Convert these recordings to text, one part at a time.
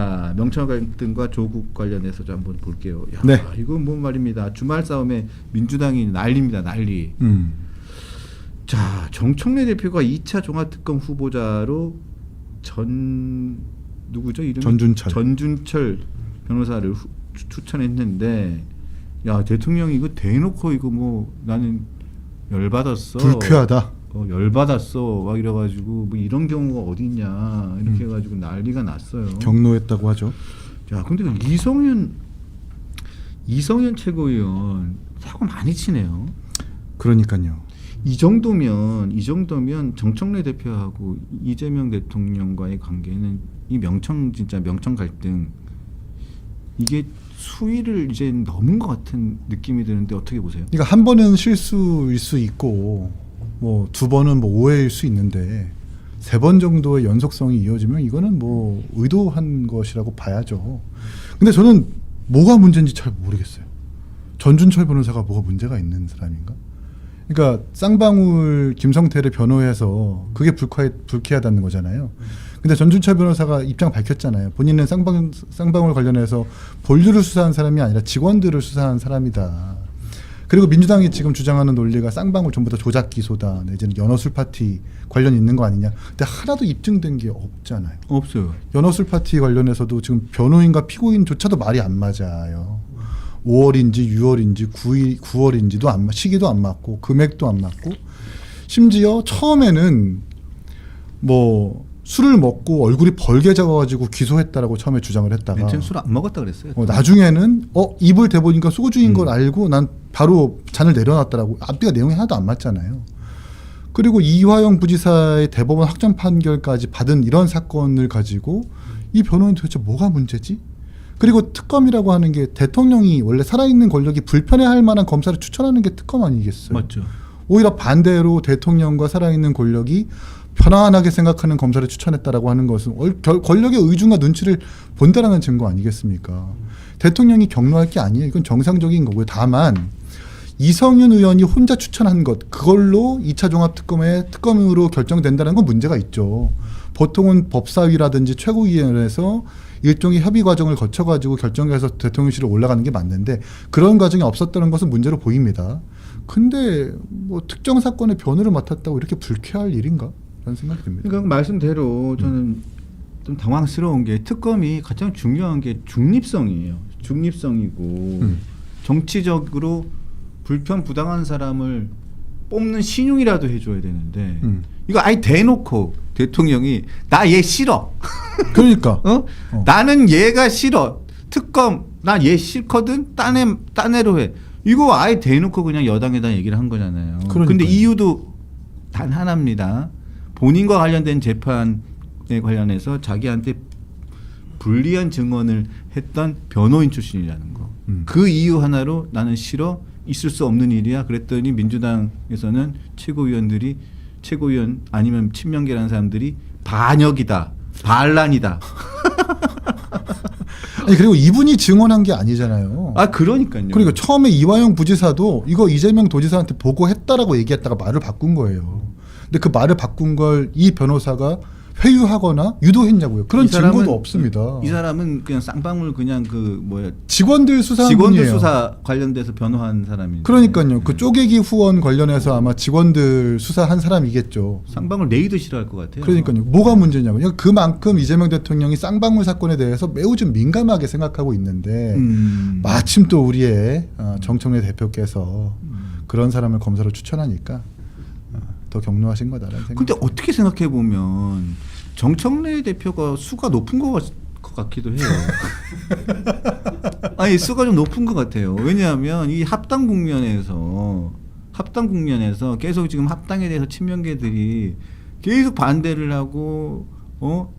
자, 명청 갈등과 조국 관련해서 좀 한번 볼게요. 야, 네. 이건 뭐 말입니다. 주말 싸움에 민주당이 난리입니다. 난리. 자, 정청래 대표가 2차 종합특검 후보자로 누구죠? 이름이? 전준철 변호사를 추천했는데, 야, 대통령이 이거 대놓고 이거 뭐 나는 열받았어. 불쾌하다. 열받았어. 막 이래가지고 뭐 이런 경우가 어디 있냐 이렇게 해가지고 난리가 났어요. 경로했다고 하죠. 자, 근데 이성윤 최고위원 사고 많이 치네요. 그러니까요. 이 정도면 정청래 대표하고 이재명 대통령과의 관계는 이 진짜 명청 갈등 이게 수위를 이제 넘은 것 같은 느낌이 드는데 어떻게 보세요? 그러니까 한 번은 실수일 수 있고 뭐 두 번은 뭐 오해일 수 있는데 세 번 정도의 연속성이 이어지면 이거는 뭐 의도한 것이라고 봐야죠. 근데 저는 뭐가 문제인지 잘 모르겠어요. 전준철 변호사가 뭐가 문제가 있는 사람인가? 그러니까 쌍방울 김성태를 변호해서 그게 불쾌하다는 거잖아요. 근데 전준철 변호사가 입장 밝혔잖아요. 본인은 쌍방울 관련해서 본류를 수사한 사람이 아니라 직원들을 수사한 사람이다. 그리고 민주당이 지금 주장하는 논리가 쌍방울 전부 다 조작 기소다, 내지는 연어술 파티 관련이 있는 거 아니냐. 근데 하나도 입증된 게 없잖아요. 없어요. 연어술 파티 관련해서도 지금 변호인과 피고인조차도 말이 안 맞아요. 5월인지 6월인지 9월인지도 시기도 안 맞고 금액도 안 맞고, 심지어 처음에는 뭐 술을 먹고 얼굴이 벌게져가지고 기소했다라고 처음에 주장을 했다가 맨 처음 술 안 먹었다 그랬어요. 나중에는 입을 대보니까 소주인 걸 알고 난 바로 잔을 내려놨다라고. 앞뒤가 내용이 하나도 안 맞잖아요. 그리고 이화영 부지사의 대법원 확정 판결까지 받은 이런 사건을 가지고 이 변호인 도대체 뭐가 문제지? 그리고 특검이라고 하는 게 대통령이 원래 살아있는 권력이 불편해할 만한 검사를 추천하는 게 특검 아니겠어요? 맞죠. 오히려 반대로 대통령과 살아있는 권력이 편안하게 생각하는 검사를 추천했다라고 하는 것은 권력의 의중과 눈치를 본다라는 증거 아니겠습니까? 대통령이 격노할 게 아니에요. 이건 정상적인 거고요. 다만 이성윤 의원이 혼자 추천한 것, 그걸로 2차 종합특검의 특검으로 결정된다는 건 문제가 있죠. 보통은 법사위라든지 최고위원회에서 일종의 협의 과정을 거쳐가지고 결정해서 대통령실에 올라가는 게 맞는데 그런 과정이 없었다는 것은 문제로 보입니다. 근데 뭐 특정 사건의 변호를 맡았다고 이렇게 불쾌할 일인가? 라는 생각이 듭니다. 그러니까 말씀대로 저는 좀 당황스러운 게 특검이 가장 중요한 게 중립성이에요. 중립성이고 정치적으로 불편부당한 사람을 뽑는 신용이라도 해줘야 되는데 이거 아예 대놓고 대통령이 나 얘 싫어. 그러니까 나는 얘가 싫어. 특검 나 얘 싫거든. 딴 애로 해. 이거 아예 대놓고 그냥 여당에다 얘기를 한 거잖아요. 그런데 이유도 단 하나입니다. 본인과 관련된 재판에 관련해서 자기한테 불리한 증언을 했던 변호인 출신이라는 거. 그 이유 하나로 나는 싫어. 있을 수 없는 일이야. 그랬더니 민주당에서는 최고위원 아니면 친명계라는 사람들이 반역이다. 반란이다. 아니, 그리고 이분이 증언한 게 아니잖아요. 아, 그러니까요. 그리고 처음에 이화영 부지사도 이거 이재명 도지사한테 보고했다라고 얘기했다가 말을 바꾼 거예요. 근데 그 말을 바꾼 걸 이 변호사가 회유하거나 유도했냐고요. 그런 증거도 없습니다. 이 사람은 그냥 쌍방울 그냥 직원들 수사 관련돼서 변호한 사람인데. 그러니까요. 그 쪼개기 후원 관련해서 아마 직원들 수사한 사람이겠죠. 쌍방울 내일도 싫어할 것 같아요. 그러니까요. 뭐가 문제냐고요. 그만큼 이재명 대통령이 쌍방울 사건에 대해서 매우 좀 민감하게 생각하고 있는데 마침 또 우리의 정청래 대표께서 그런 사람을 검사로 추천하니까 더 격노하신 거다라는 생각. 근데 어떻게 생각해 보면 정청래 대표가 수가 높은 것 같기도 해요. 아니, 수가 좀 높은 것 같아요. 왜냐하면 이 합당 국면에서 계속 지금 합당에 대해서 친명계들이 계속 반대를 하고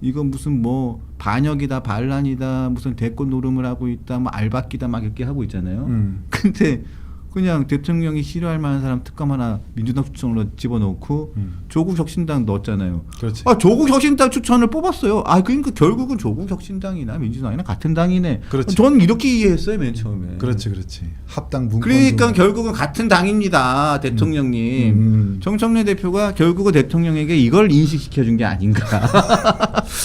이거 무슨 뭐 반역이다, 반란이다, 무슨 대권 노름을 하고 있다, 뭐 알박기다 막 이렇게 하고 있잖아요. 근데 그냥 대통령이 싫어할 만한 사람 특검 하나 민주당 추천으로 집어넣고 조국 혁신당 넣었잖아요. 그렇지. 아, 조국 혁신당 추천을 뽑았어요. 아, 그러니까 결국은 조국 혁신당이나 민주당이나 같은 당이네. 그렇지. 저는 이렇게 이해했어요, 맨 처음에. 그렇지. 합당 문건. 그러니까 결국은 같은 당입니다, 대통령님. 정청래 대표가 결국은 대통령에게 이걸 인식시켜준 게 아닌가.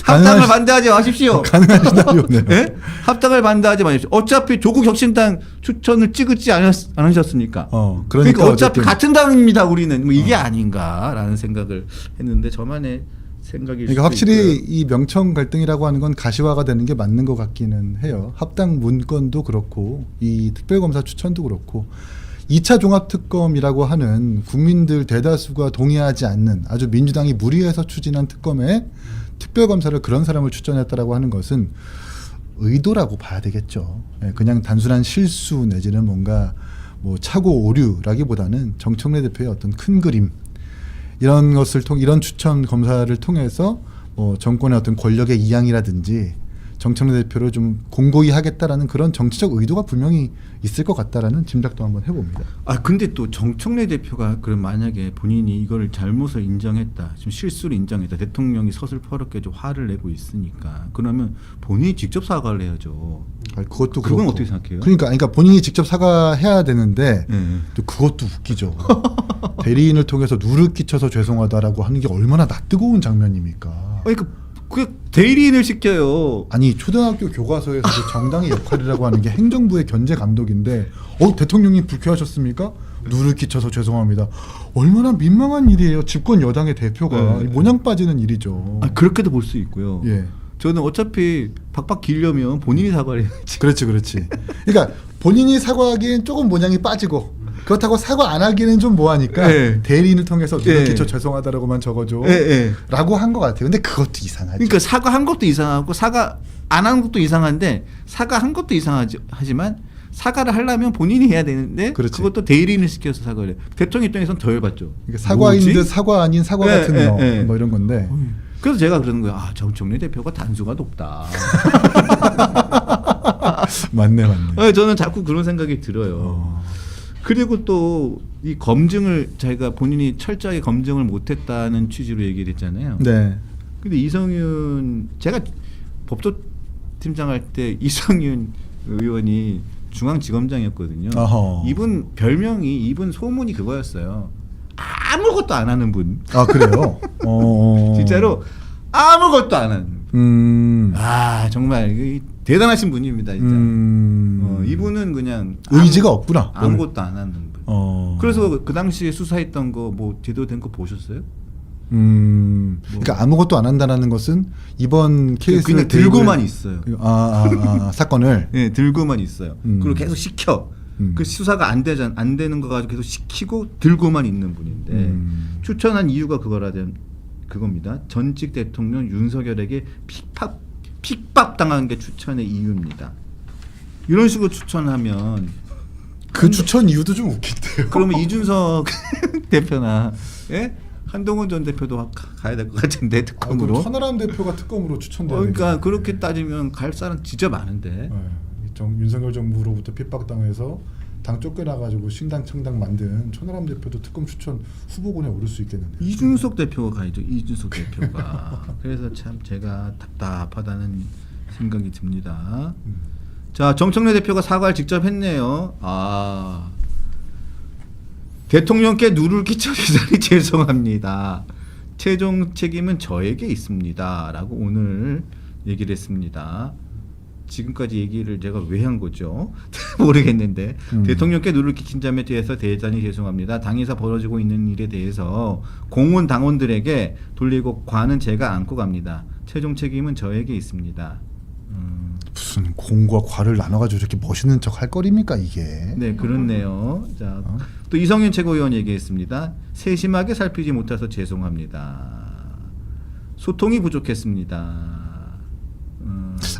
합당을 반대하지 마십시오. 가능한 시나리오네요. 네? 합당을 반대하지 마십시오. 어차피 조국 혁신당 추천을 찍지 않으셨습니까? 그러니까 어차피 같은 당입니다, 우리는. 뭐 이게 아닌가라는 생각을 했는데 저만의 생각일 그러니까 수도 확실히 있고요. 이 명청 갈등이라고 하는 건 가시화가 되는 게 맞는 것 같기는 해요. 합당 문건도 그렇고 이 특별검사 추천도 그렇고 2차 종합특검이라고 하는 국민들 대다수가 동의하지 않는 아주 민주당이 무리해서 추진한 특검에 특별검사를 그런 사람을 추천했다라고 하는 것은 의도라고 봐야 되겠죠. 그냥 단순한 실수 내지는 뭔가 뭐 착오 오류라기보다는 정청래 대표의 어떤 큰 그림 이런 것을 이런 추천 검사를 통해서 정권의 어떤 권력의 이양이라든지 정청래 대표를 좀 공고히 하겠다라는 그런 정치적 의도가 분명히 있을 것 같다라는 짐작도 한번 해봅니다. 아, 근데 또 정청래 대표가 그럼 만약에 본인이 이걸 잘못을 인정했다, 지금 실수를 인정했다, 대통령이 서슬퍼렇게 좀 화를 내고 있으니까 그러면 본인이 직접 사과를 해야죠. 그것도 그건 그렇고. 어떻게 생각해요? 그러니까 본인이 직접 사과해야 되는데 또 그것도 웃기죠. 대리인을 통해서 누를 끼쳐서 죄송하다라고 하는 게 얼마나 낯뜨거운 장면입니까? 그러니까 그 대리인을 시켜요. 아니 초등학교 교과서에서 그 정당의 역할이라고 하는 게 행정부의 견제 감독인데 대통령이 불쾌하셨습니까? 누를 끼쳐서 죄송합니다. 얼마나 민망한 일이에요. 집권 여당의 대표가 모냥 빠지는 일이죠. 아, 그렇게도 볼 수 있고요. 예. 저는 어차피 박박 기려면 본인이 사과를 해야지. 그렇지. 그러니까 본인이 사과하기엔 조금 모양이 빠지고 그렇다고 사과 안 하기는 좀 뭐하니까 대리인을 통해서 누를 끼쳐 죄송하다라고만 적어줘 라고 한 것 같아요. 근데 그것도 이상하죠. 그러니까 사과한 것도 이상하고 사과 안 한 것도 이상한데 사과한 것도 이상하지만 사과를 하려면 본인이 해야 되는데 그것도 대리인을 시켜서 사과를 해. 대통령 입장에서는 더 열받죠. 그러니까 사과인 듯 사과 아닌 사과 같은 뭐 이런 건데. 그래서 제가 그러는 거예요. 아, 정청래 대표가 단수가 높다. 맞네. 저는 자꾸 그런 생각이 들어요. 그리고 또 이 검증을 자기가 본인이 철저하게 검증을 못했다는 취지로 얘기를 했잖아요. 네. 근데 이성윤 제가 법조팀장 할 때 이성윤 의원이 중앙지검장이었거든요. 어허. 이분 별명이 이분 소문이 그거였어요. 아무것도 안 하는 분. 아 그래요? 진짜로 아무것도 안 하는. 아 정말 대단하신 분입니다. 진짜. 이분은 그냥 의지가 없구나. 아무것도 안 하는 분. 그래서 그 당시에 수사했던 거 뭐 제도된 거 보셨어요? 그러니까 아무것도 안 한다는 것은 이번 케이스를 그냥 들고만 있어요. 사건을. 네, 들고만 있어요. 그리고 계속 시켜. 그 수사가 안 되는 거 가지고 계속 시키고 들고만 있는 분인데 추천한 이유가 그겁니다. 전직 대통령 윤석열에게 픽박 당한 게 추천의 이유입니다. 이런 식으로 추천하면 그 추천 이유도 좀 웃긴데요. 그러면 이준석 대표나 한동훈 전 대표도 가야 될 것 같은데 특검으로. 천하람 대표가 특검으로 추천돼야 그러니까 되겠네. 그렇게 따지면 갈 사람 진짜 많은데. 윤석열 정부로부터 핍박당해서 당 쫓겨나가지고 신당 창당 만든 천하람 대표도 특검 추천 후보군에 오를 수 있겠는데. 이준석 대표가 가야죠. 이준석 대표가. 그래서 참 제가 답답하다는 생각이 듭니다. 자, 정청래 대표가 사과를 직접 했네요. 아, 대통령께 누를 끼쳐 대단히 죄송합니다. 최종 책임은 저에게 있습니다. 라고 오늘 얘기를 했습니다. 지금까지 얘기를 제가 왜 한 거죠? 모르겠는데 대통령께 누를 끼친 점에 대해서 대단히 죄송합니다. 당에서 벌어지고 있는 일에 대해서 공원 당원들에게 돌리고 과는 제가 안고 갑니다. 최종 책임은 저에게 있습니다. 무슨 공과 과를 나눠가지고 이렇게 멋있는 척 할 거리입니까 이게? 네, 그렇네요. 자, 또 이성윤 최고위원 얘기했습니다. 세심하게 살피지 못해서 죄송합니다. 소통이 부족했습니다.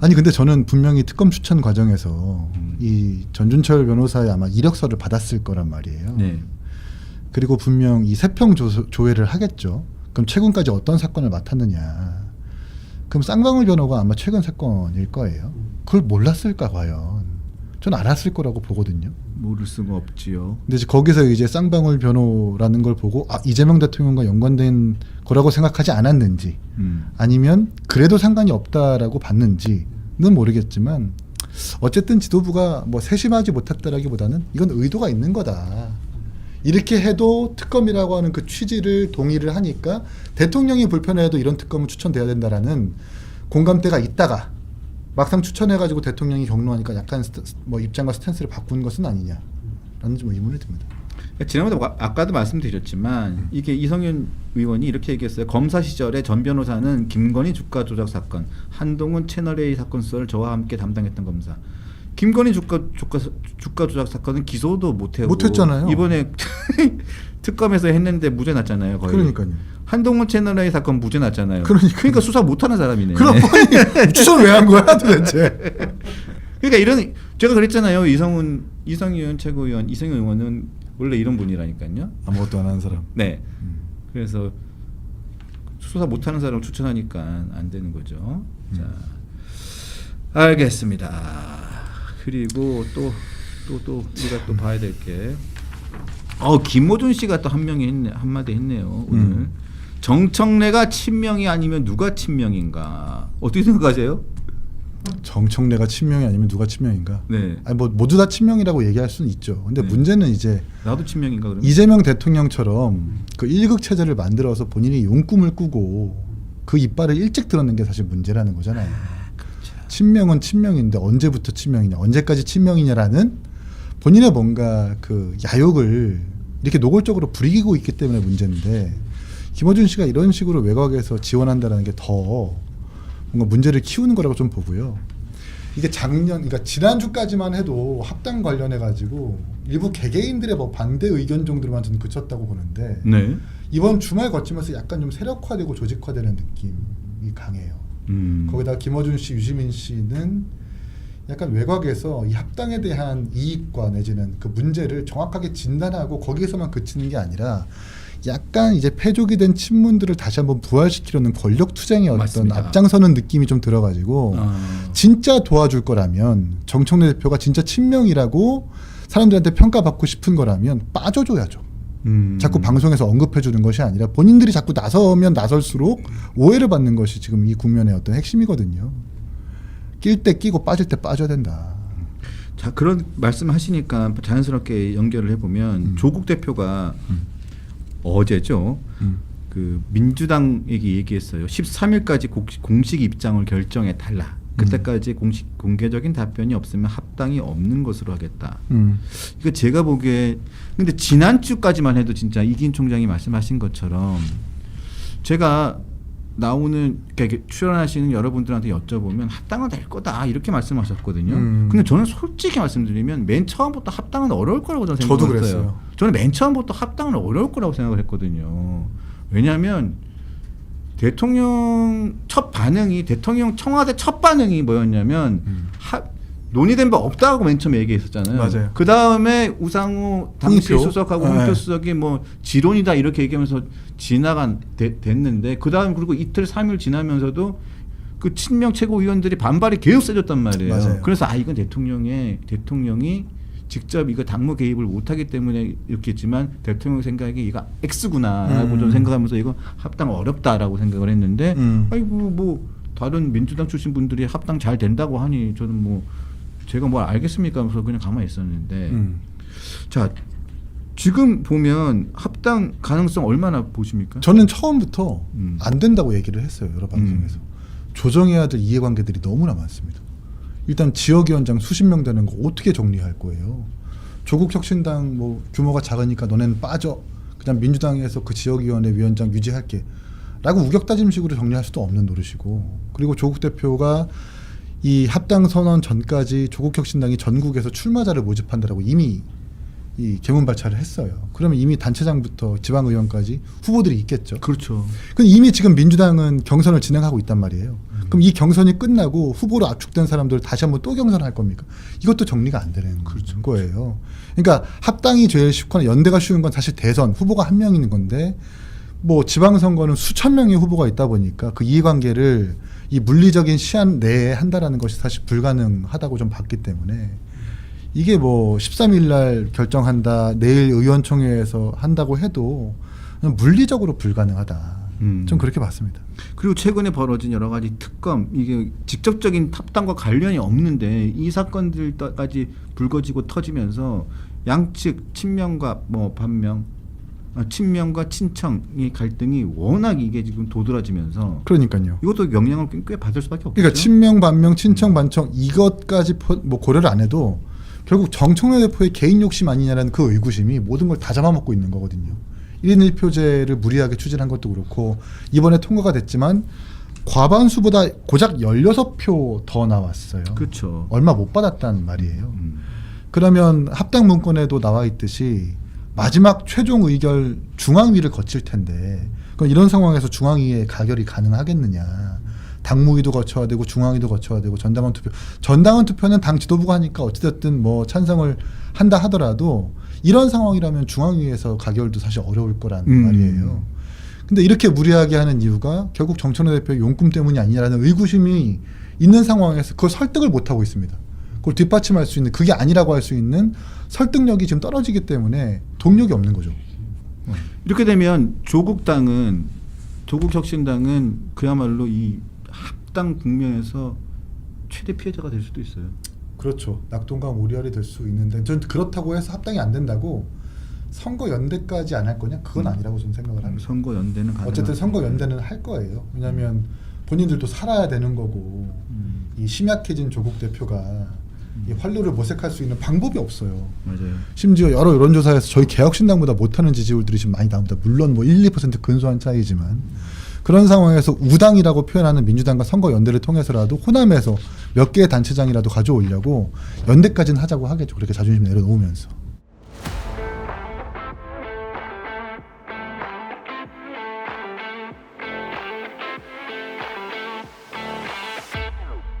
아니 근데 저는 분명히 특검 추천 과정에서 이 전준철 변호사의 아마 이력서를 받았을 거란 말이에요. 네. 그리고 분명 이 세평 조회를 하겠죠. 그럼 최근까지 어떤 사건을 맡았느냐. 그럼 쌍방울 변호가 아마 최근 사건일 거예요. 그걸 몰랐을까 과연. 전 알았을 거라고 보거든요. 모를 수가 없지요. 근데 이제 거기서 이제 쌍방울 변호라는 걸 보고 이재명 대통령과 연관된 거라고 생각하지 않았는지 아니면 그래도 상관이 없다라고 봤는지는 모르겠지만 어쨌든 지도부가 뭐 세심하지 못했다라기보다는 이건 의도가 있는 거다. 이렇게 해도 특검이라고 하는 그 취지를 동의를 하니까 대통령이 불편해도 이런 특검은 추천돼야 된다라는 공감대가 있다가 막상 추천해가지고 대통령이 경로하니까 약간 뭐 입장과 스탠스를 바꾼 것은 아니냐라는 좀 의문이 듭니다. 지난번에 아까도 말씀드렸지만 이게 이성윤 의원이 이렇게 얘기했어요. 검사 시절에 전 변호사는 김건희 주가 조작 사건, 한동훈 채널A 사건 수사를 저와 함께 담당했던 검사. 김건희 주가 조작 사건은 기소도 못했잖아요. 이번에 특검에서 했는데 무죄 났잖아요. 거의. 그러니까요. 한동훈 채널A 사건 무죄 났잖아요. 그러니까 수사 못하는 사람이네. 그럼 추천 왜 한 거야 도대체? 그러니까 이런 제가 그랬잖아요. 이성윤 최고위원 이성윤 의원은 원래 이런 분이라니까요. 아무것도 안 하는 사람. 네. 그래서 수사 못하는 사람 추천하니까 안 되는 거죠. 자, 알겠습니다. 그리고 또 우리가 또 봐야 될 게, 김호준 씨가 또 한마디 했네요. 오늘 정청래가 친명이 아니면 누가 친명인가? 어떻게 생각하세요? 정청래가 친명이 아니면 누가 친명인가? 네. 아니 뭐 모두 다 친명이라고 얘기할 수는 있죠. 근데 네. 문제는 이제 나도 친명인가 그러면? 이재명 대통령처럼 그 일극 체제를 만들어서 본인이 용꿈을 꾸고 그 이빨을 일찍 들었는 게 사실 문제라는 거잖아요. 그렇죠. 친명은 친명인데 언제부터 친명이냐, 언제까지 친명이냐라는 본인의 뭔가 그 야욕을 이렇게 노골적으로 부리고 있기 때문에 문제인데 김어준 씨가 이런 식으로 외곽에서 지원한다는 게 더 뭔가 문제를 키우는 거라고 좀 보고요. 이게 그러니까 지난주까지만 해도 합당 관련해 가지고 일부 개개인들의 뭐 반대 의견 정도로만 저는 그쳤다고 보는데 네. 이번 주말 거치면서 약간 좀 세력화되고 조직화되는 느낌이 강해요. 거기다 김어준 씨, 유시민 씨는 약간 외곽에서 이 합당에 대한 이익과 내지는 그 문제를 정확하게 진단하고 거기에서만 그치는 게 아니라 약간 이제 패족이 된 친문들을 다시 한번 부활시키려는 권력 투쟁의 어떤 맞습니다. 앞장서는 느낌이 좀 들어가지고 진짜 도와줄 거라면 정청래 대표가 진짜 친명이라고 사람들한테 평가받고 싶은 거라면 빠져줘야죠. 자꾸 방송에서 언급해주는 것이 아니라 본인들이 자꾸 나서면 나설수록 오해를 받는 것이 지금 이 국면의 어떤 핵심이거든요. 낄 때 끼고 빠질 때 빠져야 된다. 자, 그런 말씀하시니까 자연스럽게 연결을 해보면 조국 대표가 어제죠. 그 민주당에게 얘기했어요. 13일까지 공식 입장을 결정해 달라. 그때까지 공개적인 답변이 없으면 합당이 없는 것으로 하겠다. 이거 제가 보기에 근데 지난주까지만 해도 진짜 이기인 총장이 말씀하신 것처럼 제가 나오는 그러니까 출연하시는 여러분들한테 여쭤보면 합당은 될 거다 이렇게 말씀하셨거든요. 근데 저는 솔직히 말씀드리면 맨 처음부터 합당은 어려울 거라고 저는 저도 생각했어요. 그랬어요. 저는 맨 처음부터 합당은 어려울 거라고 생각을 했거든요. 왜냐하면 대통령 청와대 첫 반응이 뭐였냐면 논의된 바 없다고 맨 처음에 얘기했었잖아요. 맞아요. 그 다음에 우상호 당시 홍표? 수석하고 홍표 수석이 뭐 지론이다 이렇게 얘기하면서 됐는데 그 다음 그리고 이틀 3일 지나면서도 그 친명 최고위원들이 반발이 계속 세졌단 말이에요. 맞아요. 그래서 이건 대통령이 직접 이거 당무 개입을 못하기 때문에 이렇게 했지만 대통령 생각이 이거 X구나라고 좀 생각하면서 이거 합당 어렵다라고 생각을 했는데 아이고 뭐 다른 민주당 출신 분들이 합당 잘 된다고 하니 저는 뭐 제가 뭘 알겠습니까 하면서 그냥 가만히 있었는데 자 지금 보면 합당 가능성 얼마나 보십니까? 저는 처음부터 안 된다고 얘기를 했어요. 여러 방송에서. 조정해야 될 이해관계들이 너무나 많습니다. 일단 지역위원장 수십 명 되는 거 어떻게 정리할 거예요? 조국 혁신당 뭐 규모가 작으니까 너네는 빠져. 그냥 민주당에서 그 지역위원회 위원장 유지할게. 라고 우격다짐식으로 정리할 수도 없는 노릇이고, 그리고 조국 대표가 이 합당 선언 전까지 조국 혁신당이 전국에서 출마자를 모집한다라고 이미 이 개문 발차를 했어요. 그러면 이미 단체장부터 지방의원까지 후보들이 있겠죠. 그렇죠. 그럼 이미 지금 민주당은 경선을 진행하고 있단 말이에요. 그럼 이 경선이 끝나고 후보로 압축된 사람들 다시 한번 또 경선할 겁니까? 이것도 정리가 안 되는 거예요. 그러니까 합당이 제일 쉽거나 연대가 쉬운 건 사실 대선 후보가 한 명 있는 건데, 뭐 지방선거는 수천 명의 후보가 있다 보니까 그 이해관계를 이 물리적인 시한 내에 한다라는 것이 사실 불가능하다고 좀 봤기 때문에 이게 뭐 13일 날 결정한다, 내일 의원총회에서 한다고 해도 물리적으로 불가능하다. 좀 그렇게 봤습니다. 그리고 최근에 벌어진 여러 가지 특검, 이게 직접적인 탑당과 관련이 없는데 이 사건들까지 불거지고 터지면서 양측 친명과 뭐 반명, 친명과 친청의 갈등이 워낙 이게 지금 도드라지면서 그러니까요. 이것도 영향을 꽤 받을 수밖에 없죠. 그러니까 친명, 반명, 친청, 반청 이것까지 뭐 고려를 안 해도 결국 정청래 대표의 개인 욕심 아니냐라는 그 의구심이 모든 걸 다 잡아먹고 있는 거거든요. 1인 1표제를 무리하게 추진한 것도 그렇고 이번에 통과가 됐지만 과반수보다 고작 16표 더 나왔어요. 그렇죠. 얼마 못 받았단 말이에요. 그러면 합당 문건에도 나와 있듯이 마지막 최종 의결 중앙위를 거칠 텐데 그럼 이런 상황에서 중앙위의 가결이 가능하겠느냐. 당무위도 거쳐야 되고 중앙위도 거쳐야 되고 전당원 투표. 전당원 투표는 당 지도부가 하니까 어찌됐든 뭐 찬성을 한다 하더라도 이런 상황이라면 중앙위에서 가결도 사실 어려울 거란 말이에요. 근데 이렇게 무리하게 하는 이유가 결국 정청래 대표의 용꿈 때문이 아니냐라는 의구심이 있는 상황에서 그걸 설득을 못하고 있습니다. 그걸 뒷받침할 수 있는 그게 아니라고 할 수 있는 설득력이 지금 떨어지기 때문에 동력이 없는 거죠. 이렇게 되면 조국혁신당은 그야말로 이 합당 국면에서 최대 피해자가 될 수도 있어요. 그렇죠. 낙동강 오리알이 될 수 있는데 전 그렇다고 해서 합당이 안 된다고 선거 연대까지 안 할 거냐? 그건 아니라고 저는 생각을 합니다. 선거 연대는 어쨌든 선거 연대는 할 거예요. 왜냐하면 본인들도 살아야 되는 거고 이 심약해진 조국 대표가 이 활로를 모색할 수 있는 방법이 없어요. 맞아요. 심지어 여러 여론조사에서 저희 개혁신당보다 못하는 지지율들이 지금 많이 나옵니다. 물론 뭐 1, 2% 근소한 차이지만 그런 상황에서 우당이라고 표현하는 민주당과 선거 연대를 통해서라도 호남에서 몇 개의 단체장이라도 가져오려고 연대까지는 하자고 하겠죠. 그렇게 자존심 내려놓으면서.